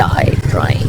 die trying.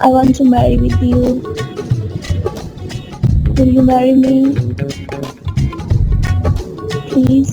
I want to marry with you. Will you marry me? Please.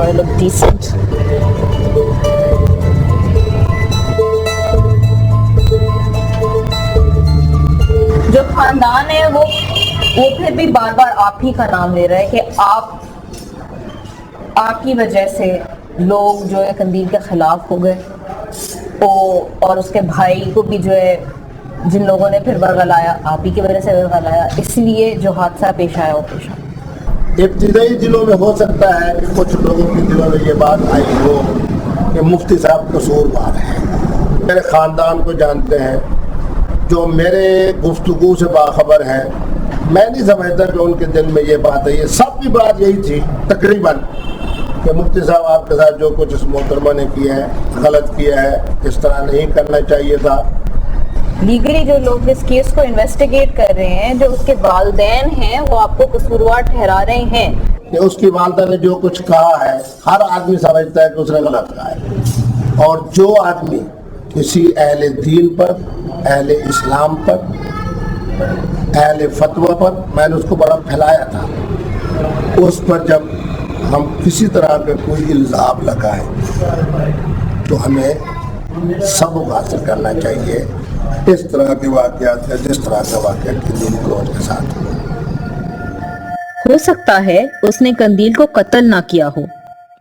I look decent. جو خاندان ہے وہ پھر بھی بار بار آپ ہی کا نام لے رہا ہے کہ آپ کی وجہ سے لوگ جو ہے قندیل کے خلاف ہو گئے اور اس کے بھائی کو بھی جو ہے جن لوگوں نے پھر ورغلایا آپ ہی کی وجہ سے ورغلایا، اس لیے جو حادثہ پیش آیا وہ پیش آیا۔ ابتدائی دنوں میں ہو سکتا ہے کہ کچھ لوگوں کے دلوں میں یہ بات آئی ہو کہ مفتی صاحب قصوروار ہیں، میرے خاندان کو جانتے ہیں، جو میرے گفتگو سے باخبر ہیں، میں نہیں سمجھتا کہ ان کے دل میں یہ بات ہے۔ یہ سب کی بات یہی تھی تقریباً کہ مفتی صاحب آپ کے ساتھ جو کچھ اس محترمہ نے کیا ہے غلط کیا ہے، اس طرح نہیں کرنا چاہیے تھا۔ لیگلی جو لوگ اس کیس کو انویسٹیگیٹ کر رہے ہیں، جو اس کے والدین ہیں، وہ آپ کو قصوروار ٹھہرا رہے ہیں کہ اس کی والدہ نے جو کچھ کہا ہے ہر آدمی سمجھتا ہے کہ اس نے غلط کہا ہے، اور جو آدمی کسی اہل دین پر، اہل اسلام پر، اہل فتویٰ پر، میں نے اس کو بڑا پھیلایا تھا، اس پر جب ہم کسی طرح کا کوئی الزام لگائیں تو ہمیں سبق حاصل کرنا چاہیے اس طرح کے واقعات کا، جس طرح کا واقعہ قندیل کلوتھ کے ساتھ ہو سکتا ہے اس نے قندیل کو قتل نہ کیا ہو،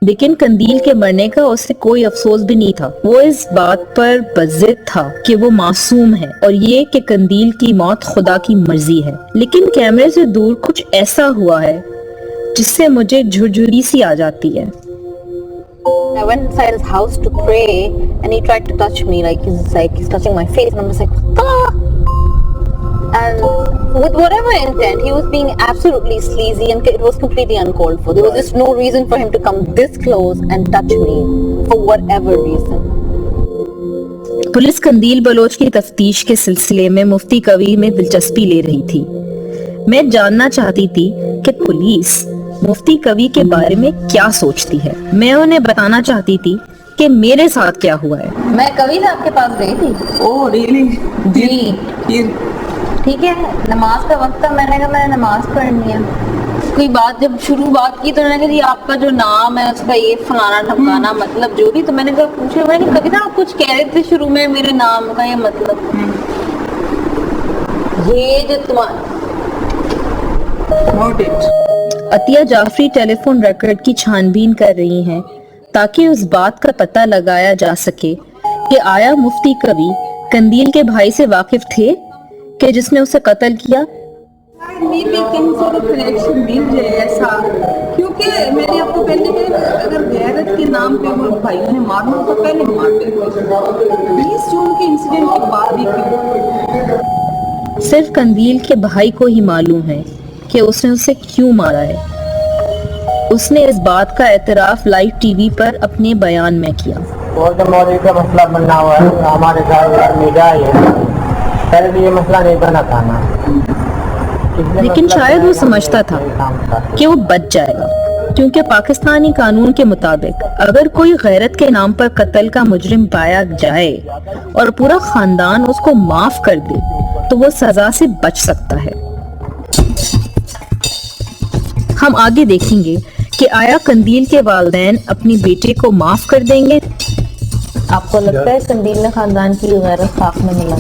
لیکن قندیل کے مرنے کا اسے کوئی افسوس بھی نہیں تھا۔ وہ اس بات پر بضد تھا کہ وہ معصوم ہے اور یہ کہ قندیل کی موت خدا کی مرضی ہے۔ لیکن کیمرے سے دور کچھ ایسا ہوا ہے جس سے مجھے جھرجھری سی آ جاتی ہے۔ I went inside his house to pray and he tried to touch me, he's touching my face and I'm just like, ah! And with whatever intent, he was being absolutely sleazy and it was completely uncalled for. There was just no reason for him to come this close and touch me for whatever reason. Police Qandeel Baloch کی تفتیش کے سلسلے میں مفتی قوی میں دلچسپی لے رہی تھی۔ میں جاننا چاہتی تھی کہ پولیس مفتی قوی کے بارے میں کیا سوچتی ہے۔ میں انہیں بتانا چاہتی تھی کہ میرے ساتھ کیا ہوا ہے۔ میں قوی صاحب کے پاس گئی تھی۔ اوہ ریئلی؟ جی ٹھیک ہے، نماز کا وقت تھا، میں نے کہا میں نے نماز پڑھنی ہے۔ کوئی بات جب شروع بات کی تو انہوں نے کہا جی آپ کا جو نام ہے اس کا یہ فلانا ٹھمکانا مطلب جو بھی، تو میں نے کہا پوچھا، میں نے کبھی نہ آپ کچھ کہہ رہے تھے شروع میں میرے نام کا یہ مطلب، یہ جو تمہارا عطیہ جعفری ٹیلی فون ریکارڈ کی چھان بین کر رہی ہیں تاکہ اس بات کا پتہ لگایا جا سکے کہ آیا مفتی قوی قندیل کے بھائی سے واقف تھے کہ جس نے اسے قتل کیا۔ کہیں سے کنیکشن مل جائے ایسا، کیونکہ میں نے آپ کو پہلے کہا اگر غیرت کے نام پہ وہ بھائیوں نے مارنا تو پہلے مارتے تھے، 20 جون کے انسیڈنٹ کے بعد ہی کیوں؟ صرف قندیل کے بھائی کو ہی معلوم ہے کہ اس نے اسے کیوں مارا ہے۔ اس نے اس بات کا اعتراف لائیو ٹی وی پر اپنے بیان میں کیا۔ اور مولوی کا مسئلہ بننا ہوا ہے ہمارے ساتھ میڈیا ہے، پہلے بھی یہ مسئلہ نہیں بنا تھا نا، لیکن شاید وہ سمجھتا تھا کہ وہ بچ جائے گا، کیونکہ پاکستانی قانون کے مطابق اگر کوئی غیرت کے نام پر قتل کا مجرم پایا جائے اور پورا خاندان اس کو معاف کر دے تو وہ سزا سے بچ سکتا ہے۔ ہم آگے دیکھیں گے کہ آیا قندیل کے والدین اپنی بیٹے کو معاف کر دیں گے؟ آپ کو لگتا ہے قندیل نے خاندان کی غیرت خاک میں ملا؟